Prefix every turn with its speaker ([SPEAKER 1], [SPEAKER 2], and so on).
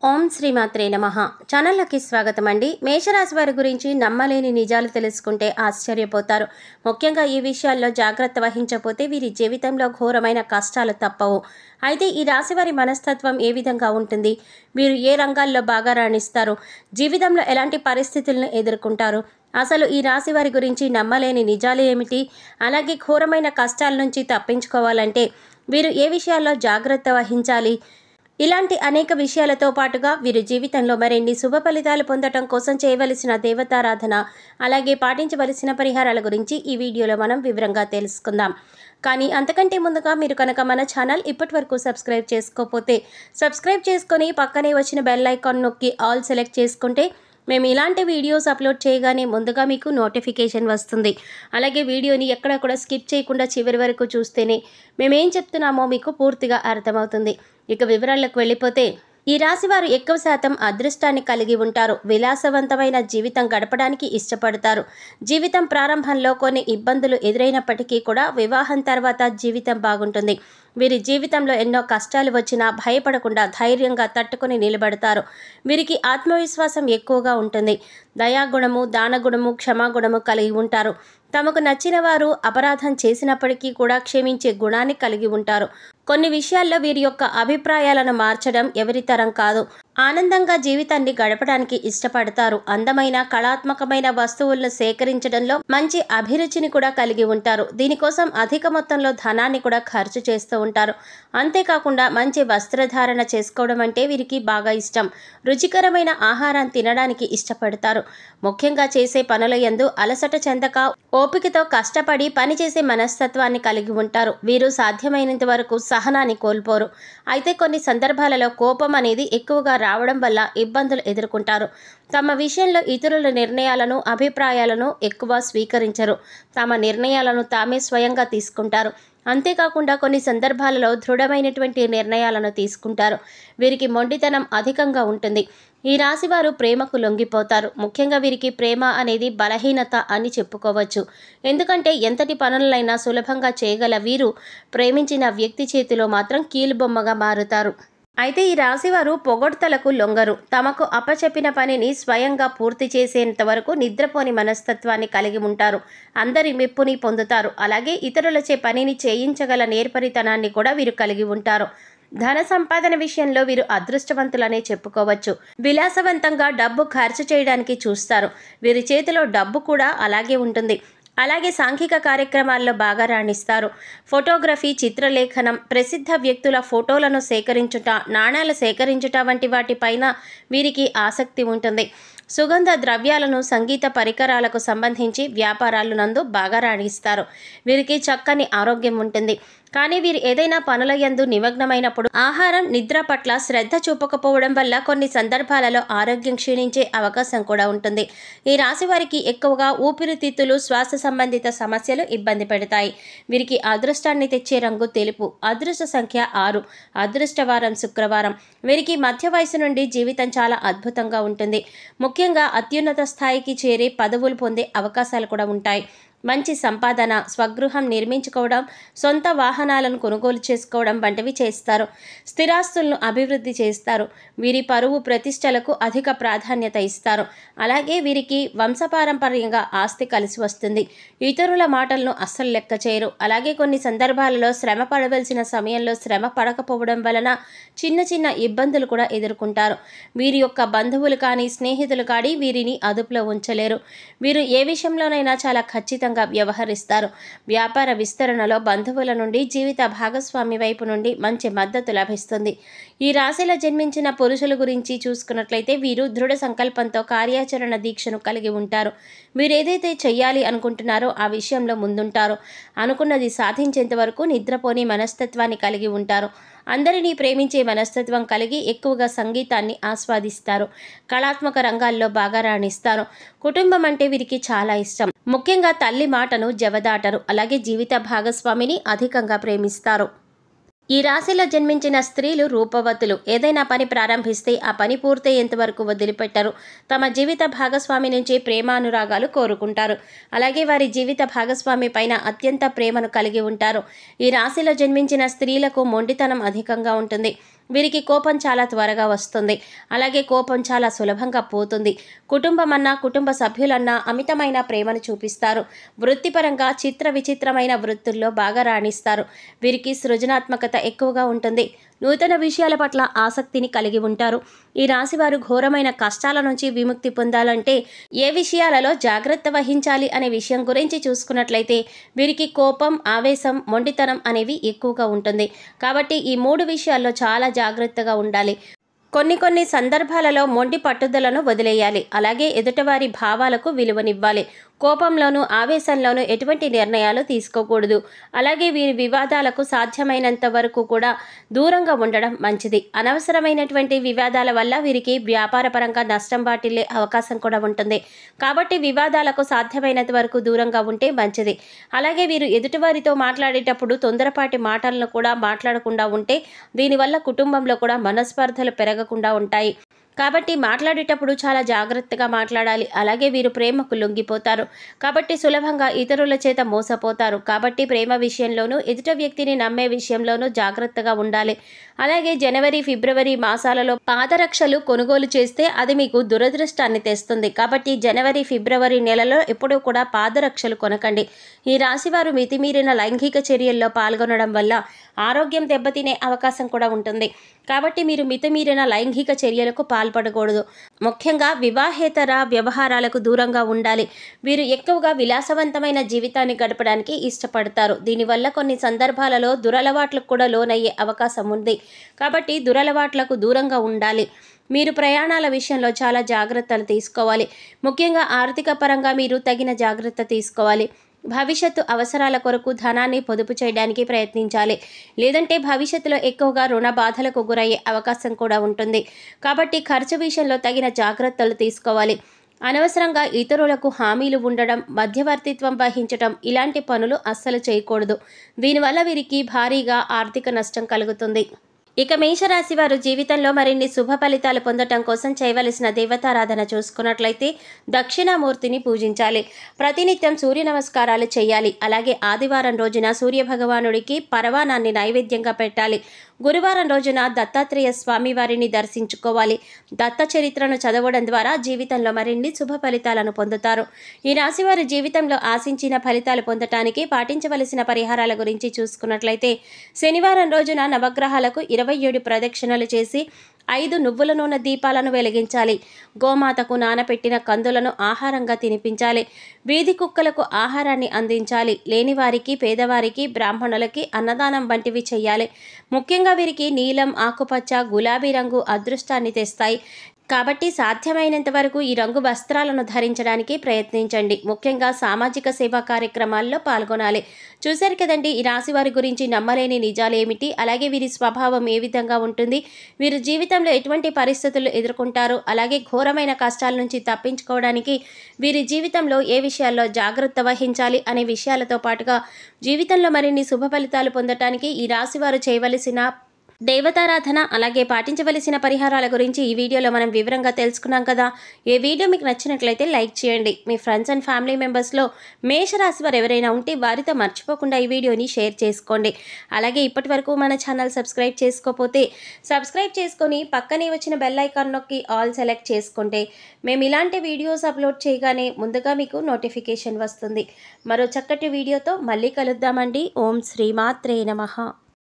[SPEAKER 1] ఓం శ్రీమాత్రే నమః. ఛానల్లోకి స్వాగతం అండి. మేషరాశి వారి గురించి నమ్మలేని నిజాలు తెలుసుకుంటే ఆశ్చర్యపోతారు. ముఖ్యంగా ఈ విషయాల్లో జాగ్రత్త వహించకపోతే వీరి జీవితంలో ఘోరమైన కష్టాలు తప్పవు. అయితే ఈ రాశి వారి మనస్తత్వం ఏ విధంగా ఉంటుంది? వీరు ఏ రంగాల్లో బాగా రాణిస్తారు? జీవితంలో ఎలాంటి పరిస్థితులను ఎదుర్కొంటారు? అసలు ఈ రాశి వారి గురించి నమ్మలేని నిజాలు ఏమిటి? అలాగే ఘోరమైన కష్టాల నుంచి తప్పించుకోవాలంటే వీరు ఏ విషయాల్లో జాగ్రత్త వహించాలి? ఇలాంటి అనేక విషయాలతో పాటుగా వీరి జీవితంలో మరిన్ని శుభ ఫలితాలు పొందటం కోసం చేయవలసిన దేవతారాధన, అలాగే పాటించవలసిన పరిహారాల గురించి ఈ వీడియోలో మనం వివరంగా తెలుసుకుందాం. కానీ అంతకంటే ముందుగా మీరు కనుక మన ఛానల్ ఇప్పటివరకు సబ్స్క్రైబ్ చేసుకోకపోతే సబ్స్క్రైబ్ చేసుకొని పక్కనే వచ్చిన బెల్ ఐకాన్ నొక్కి ఆల్ సెలెక్ట్ చేసుకుంటే మేము ఇలాంటి వీడియోస్ అప్లోడ్ చేయగానే ముందుగా మీకు నోటిఫికేషన్ వస్తుంది. అలాగే వీడియోని ఎక్కడ కూడా స్కిప్ చేయకుండా చివరి వరకు చూస్తేనే మేమేం చెప్తున్నామో మీకు పూర్తిగా అర్థమవుతుంది. ఇక వివరాలకు వెళ్ళిపోతే ఈ రాశి వారు ఎక్కువ శాతం అదృష్టాన్ని కలిగి ఉంటారు. విలాసవంతమైన జీవితం గడపడానికి ఇష్టపడతారు. జీవితం ప్రారంభంలో కొన్ని ఇబ్బందులు ఎదురైనప్పటికీ కూడా వివాహం తర్వాత జీవితం బాగుంటుంది. వీరి జీవితంలో ఎన్నో కష్టాలు వచ్చినా భయపడకుండా ధైర్యంగా తట్టుకొని నిలబడతారు. వీరికి ఆత్మవిశ్వాసం ఎక్కువగా ఉంటుంది. దయాగుణము, దానగుణము, క్షమాగుణము కలిగి ఉంటారు. తమకు నచ్చిన వారు అపరాధం చేసినప్పటికీ కూడా క్షమించే గుణాన్ని కలిగి ఉంటారు. కొన్ని విషయాల్లో వీరి యొక్క అభిప్రాయాలను మార్చడం ఎవరి తరం కాదు. ఆనందంగా జీవితాన్ని గడపడానికి ఇష్టపడతారు. అందమైన కళాత్మకమైన వస్తువులను సేకరించడంలో మంచి అభిరుచిని కూడా కలిగి ఉంటారు. దీనికోసం అధిక మొత్తంలో ధనాన్ని కూడా ఖర్చు చేస్తూ ఉంటారు. అంతేకాకుండా మంచి వస్త్రధారణ చేసుకోవడం అంటే వీరికి బాగా ఇష్టం. రుచికరమైన ఆహారం తినడానికి ఇష్టపడతారు. ముఖ్యంగా చేసే పనుల యందు అలసట చెందక ఓపికతో కష్టపడి పనిచేసే మనస్తత్వాన్ని కలిగి ఉంటారు. వీరు సాధ్యమైనంత వరకు సహనాన్ని కోల్పోరు. అయితే కొన్ని సందర్భాలలో కోపం అనేది ఎక్కువగా రావడం వల్ల ఇబ్బందులు ఎదుర్కొంటారు. తమ విషయంలో ఇతరుల నిర్ణయాలను, అభిప్రాయాలను ఎక్కువ స్వీకరించరు. తమ నిర్ణయాలను తామే స్వయంగా తీసుకుంటారు. అంతేకాకుండా కొన్ని సందర్భాలలో దృఢమైనటువంటి నిర్ణయాలను తీసుకుంటారు. వీరికి మొండితనం అధికంగా ఉంటుంది. ఈ రాశివారు ప్రేమకు లొంగిపోతారు. ముఖ్యంగా వీరికి ప్రేమ అనేది బలహీనత అని చెప్పుకోవచ్చు. ఎందుకంటే ఎంతటి పనులైనా సులభంగా చేయగల వీరు ప్రేమించిన వ్యక్తి చేతిలో మాత్రం కీలుబొమ్మగా మారుతారు. అయితే ఈ రాశివారు పొగడ్తలకు లొంగరు. తమకు అప్పచెప్పిన పనిని స్వయంగా పూర్తి చేసేంత వరకు నిద్రపోని మనస్తత్వాన్ని కలిగి ఉంటారు. అందరి మెప్పుని పొందుతారు. అలాగే ఇతరులచే పనిని చేయించగల నేర్పరితనాన్ని కూడా వీరు కలిగి ఉంటారు. ధన సంపాదన విషయంలో వీరు అదృష్టవంతులనే చెప్పుకోవచ్చు. విలాసవంతంగా డబ్బు ఖర్చు చేయడానికి చూస్తారు. వీరి చేతిలో డబ్బు కూడా అలాగే ఉంటుంది. అలాగే సాంఘిక కార్యక్రమాల్లో బాగా రాణిస్తారు. ఫోటోగ్రఫీ, చిత్రలేఖనం, ప్రసిద్ధ వ్యక్తుల ఫోటోలను సేకరించుట, నాణాలు సేకరించుట వంటి వాటిపైన వీరికి ఆసక్తి ఉంటుంది. సుగంధ ద్రవ్యాలను, సంగీత పరికరాలకు సంబంధించి వ్యాపారాలు నందు బాగా రాణిస్తారు. వీరికి చక్కని ఆరోగ్యం ఉంటుంది. కానీ వీరు ఏదైనా పనుల యందు నిమగ్నమైనప్పుడు ఆహారం, నిద్ర పట్ల శ్రద్ధ చూపకపోవడం వల్ల కొన్ని సందర్భాలలో ఆరోగ్యం క్షీణించే అవకాశం కూడా ఉంటుంది. ఈ రాశి వారికి ఎక్కువగా ఊపిరితిత్తులు, శ్వాస సంబంధిత సమస్యలు ఇబ్బంది పెడతాయి. వీరికి అదృష్టాన్ని తెచ్చే రంగు తెలుపు. అదృష్ట సంఖ్య 6. అదృష్టవారం శుక్రవారం. వీరికి మధ్య వయసు నుండి జీవితం చాలా అద్భుతంగా ఉంటుంది. ముఖ్యంగా అత్యున్నత స్థాయికి చేరి పదవులు పొందే అవకాశాలు కూడా ఉంటాయి. మంచి సంపాదన, స్వగృహం నిర్మించుకోవడం, సొంత వాహనాలను కొనుగోలు చేసుకోవడం వంటివి చేస్తారు. స్థిరాస్తులను అభివృద్ధి చేస్తారు. వీరి పరువు ప్రతిష్టలకు అధిక ప్రాధాన్యత ఇస్తారు. అలాగే వీరికి వంశపారంపర్యంగా ఆస్తి కలిసి వస్తుంది. ఇతరుల మాటలను అస్సలు లెక్క చేయరు. అలాగే కొన్ని సందర్భాలలో శ్రమ పడవలసిన సమయంలో శ్రమ పడకపోవడం వలన చిన్న చిన్న ఇబ్బందులు కూడా ఎదుర్కొంటారు. వీరి యొక్క బంధువులు కానీ, స్నేహితులు కానీ వీరిని అదుపులో ఉంచలేరు. వీరు ఏ విషయంలోనైనా చాలా ఖచ్చితంగా వ్యవహరిస్తారు. వ్యాపార విస్తరణలో బంధువుల నుండి, జీవిత భాగస్వామి వైపు నుండి మంచి మద్దతు లభిస్తుంది. ఈ రాశిలో జన్మించిన పురుషుల గురించి చూసుకున్నట్లయితే వీరు దృఢ సంకల్పంతో కార్యాచరణ దీక్షను కలిగి ఉంటారు. వీరు ఏదైతే చెయ్యాలి అనుకుంటున్నారో ఆ విషయంలో ముందుంటారు. అనుకున్నది సాధించేంత వరకు నిద్రపోని మనస్తత్వాన్ని కలిగి ఉంటారు. అందరినీ ప్రేమించే మనస్తత్వం కలిగి ఎక్కువగా సంగీతాన్ని ఆస్వాదిస్తారు. కళాత్మక రంగాల్లో బాగా రాణిస్తారు. కుటుంబం అంటే వీరికి చాలా ఇష్టం. ముఖ్యంగా తల్లి మాటను జవదాటరు. అలాగే జీవిత భాగస్వామిని అధికంగా ప్రేమిస్తారు. ఈ రాశిలో జన్మించిన స్త్రీలు రూపవతులు. ఏదైనా పని ప్రారంభిస్తే ఆ పని పూర్తయ్యేంత వరకు వదిలిపెట్టరు. తమ జీవిత భాగస్వామి నుంచి ప్రేమానురాగాలు కోరుకుంటారు. అలాగే వారి జీవిత భాగస్వామి పైన అత్యంత ప్రేమను కలిగి ఉంటారు. ఈ రాశిలో జన్మించిన స్త్రీలకు మొండితనం అధికంగా ఉంటుంది. వీరికి కోపం చాలా త్వరగా వస్తుంది. అలాగే కోపం చాలా సులభంగా పోతుంది. కుటుంబం అన్నా కుటుంబ సభ్యులన్నా అమితమైన ప్రేమను చూపిస్తారు. వృత్తిపరంగా చిత్ర విచిత్రమైన వృత్తుల్లో బాగా రాణిస్తారు. వీరికి సృజనాత్మకత ఎక్కువగా ఉంటుంది. నూతన విషయాల పట్ల ఆసక్తిని కలిగి ఉంటారు. ఈ రాశివారు ఘోరమైన కష్టాల నుంచి విముక్తి పొందాలంటే ఏ విషయాలలో జాగ్రత్త వహించాలి అనే విషయం గురించి చూసుకున్నట్లయితే వీరికి కోపం, ఆవేశం, మొండితనం అనేవి ఎక్కువగా ఉంటుంది. కాబట్టి ఈ 3 విషయాల్లో చాలా జాగ్రత్తగా ఉండాలి. కొన్ని సందర్భాలలో మొండి పట్టుదలను వదిలేయాలి. అలాగే ఎదుటివారి భావాలకు విలువనివ్వాలి. కోపంలోనూ ఆవేశంలోనూ ఎటువంటి నిర్ణయాలు తీసుకోకూడదు. అలాగే వీరి వివాదాలకు సాధ్యమైనంత వరకు కూడా దూరంగా ఉండడం మంచిది. అనవసరమైనటువంటి వివాదాల వల్ల వీరికి వ్యాపారపరంగా నష్టం వాటిల్లే అవకాశం కూడా ఉంటుంది. కాబట్టి వివాదాలకు సాధ్యమైనంత వరకు దూరంగా ఉంటే మంచిది. అలాగే వీరు ఎదుటివారితో మాట్లాడేటప్పుడు తొందరపాటి మాటలను కూడా మాట్లాడకుండా ఉంటే దీనివల్ల కుటుంబంలో కూడా మనస్పర్ధలు పెరగకుండా ఉంటాయి. కాబట్టి మాట్లాడేటప్పుడు చాలా జాగ్రత్తగా మాట్లాడాలి. అలాగే వీరు ప్రేమకు లొంగిపోతారు. కాబట్టి సులభంగా ఇతరుల చేత మోసపోతారు. కాబట్టి ప్రేమ విషయంలోనూ ఎదుట వ్యక్తిని నమ్మే విషయంలోనూ జాగ్రత్తగా ఉండాలి. అలాగే జనవరి, ఫిబ్రవరి మాసాలలో పాదరక్షలు కొనుగోలు చేస్తే అది మీకు దురదృష్టాన్ని తెస్తుంది. కాబట్టి జనవరి, ఫిబ్రవరి నెలలో ఎప్పుడూ కూడా పాదరక్షలు కొనకండి. ఈ రాశివారు మితిమీరిన లైంగిక చర్యల్లో పాల్గొనడం వల్ల ఆరోగ్యం దెబ్బతినే అవకాశం కూడా ఉంటుంది. కాబట్టి మీరు మితిమీరిన లైంగిక చర్యలకు పాల్పడకూడదు. ముఖ్యంగా వివాహేతర వ్యవహారాలకు దూరంగా ఉండాలి. వీరు ఎక్కువగా విలాసవంతమైన జీవితాన్ని గడపడానికి ఇష్టపడతారు. దీనివల్ల కొన్ని సందర్భాలలో దురలవాట్లకు కూడా లోనయ్యే అవకాశం ఉంది. కాబట్టి దురలవాట్లకు దూరంగా ఉండాలి. మీరు ప్రయాణాల విషయంలో చాలా జాగ్రత్తలు తీసుకోవాలి. ముఖ్యంగా ఆర్థిక పరంగా మీరు తగిన జాగ్రత్త తీసుకోవాలి. భవిష్యత్తు అవసరాల కొరకు ధనాన్ని పొదుపు చేయడానికి ప్రయత్నించాలి. లేదంటే భవిష్యత్తులో ఎక్కువగా రుణ బాధలకు గురయ్యే అవకాశం కూడా ఉంటుంది. కాబట్టి ఖర్చు విషయంలో తగిన జాగ్రత్తలు తీసుకోవాలి. అనవసరంగా ఇతరులకు హామీలు ఉండడం, మధ్యవర్తిత్వం వహించడం ఇలాంటి పనులు అస్సలు చేయకూడదు. దీనివల్ల వీరికి భారీగా ఆర్థిక నష్టం కలుగుతుంది. ఇక మేషరాశి వారు జీవితంలో మరిన్ని శుభ ఫలితాలు పొందటం కోసం చేయవలసిన దేవతారాధన చూసుకున్నట్లయితే దక్షిణామూర్తిని పూజించాలి. ప్రతినిత్యం సూర్య నమస్కారాలు చేయాలి. అలాగే ఆదివారం రోజున సూర్య భగవానుడికి పరవానాన్ని నైవేద్యంగా పెట్టాలి. గురువారం రోజున దత్తాత్రేయ స్వామి వారిని దర్శించుకోవాలి. దత్త చరిత్రను చదవడం ద్వారా జీవితంలో మరిన్ని శుభ ఫలితాలను పొందుతారు. ఈ రాశివారి జీవితంలో ఆశించిన ఫలితాలు పొందటానికి పాటించవలసిన పరిహారాల గురించి చూసుకున్నట్లయితే శనివారం రోజున నవగ్రహాలకు 27 ప్రదక్షిణలు చేసి 5 నువ్వుల నూనె దీపాలను వెలిగించాలి. గోమాతకు నానపెట్టిన కందులను ఆహారంగా తినిపించాలి. వీధి కుక్కలకు ఆహారాన్ని అందించాలి. లేనివారికి, పేదవారికి, బ్రాహ్మణులకి అన్నదానం వంటివి చేయాలి. ముఖ్యంగా వీరికి నీలం, ఆకుపచ్చ, గులాబీ రంగు అదృష్టాన్ని తెస్తాయి. కాబట్టి సాధ్యమైనంత వరకు ఈ రంగు వస్త్రాలను ధరించడానికి ప్రయత్నించండి. ముఖ్యంగా సామాజిక సేవా కార్యక్రమాల్లో పాల్గొనాలి. చూశారు కదండి ఈ రాశి వారి గురించి నమ్మలేని నిజాలు ఏమిటి, అలాగే వీరి స్వభావం ఏ విధంగా ఉంటుంది, వీరి జీవితంలో ఎటువంటి పరిస్థితులు ఎదుర్కొంటారు, అలాగే ఘోరమైన కష్టాల నుంచి తప్పించుకోవడానికి వీరి జీవితంలో ఏ విషయాల్లో జాగ్రత్త వహించాలి అనే విషయాలతో పాటుగా జీవితంలో మరిన్ని శుభ ఫలితాలు పొందటానికి ఈ రాశి వారు చేయవలసిన దేవతారాధన అలాగే పాటించవలసిన పరిహారాల గురించి ఈ వీడియోలో మనం వివరంగా తెలుసుకున్నాం కదా. ఈ వీడియో మీకు నచ్చినట్లయితే లైక్ చేయండి. మీ ఫ్రెండ్స్ అండ్ ఫ్యామిలీ మెంబర్స్లో మేషరాశి వారు ఎవరైనా ఉంటే వారితో మర్చిపోకుండా ఈ వీడియోని షేర్ చేసుకోండి. అలాగే ఇప్పటి వరకు మన ఛానల్ సబ్స్క్రైబ్ చేసుకోకపోతే సబ్స్క్రైబ్ చేసుకొని పక్కనే వచ్చిన బెల్ ఐకాన్ నొక్కి ఆల్ సెలెక్ట్ చేసుకుంటే మేము ఇలాంటి వీడియోస్ అప్లోడ్ చేయగానే ముందుగా మీకు నోటిఫికేషన్ వస్తుంది. మరో చక్కటి వీడియోతో మళ్ళీ కలుద్దామండి. ఓం శ్రీమాత్రే నమః.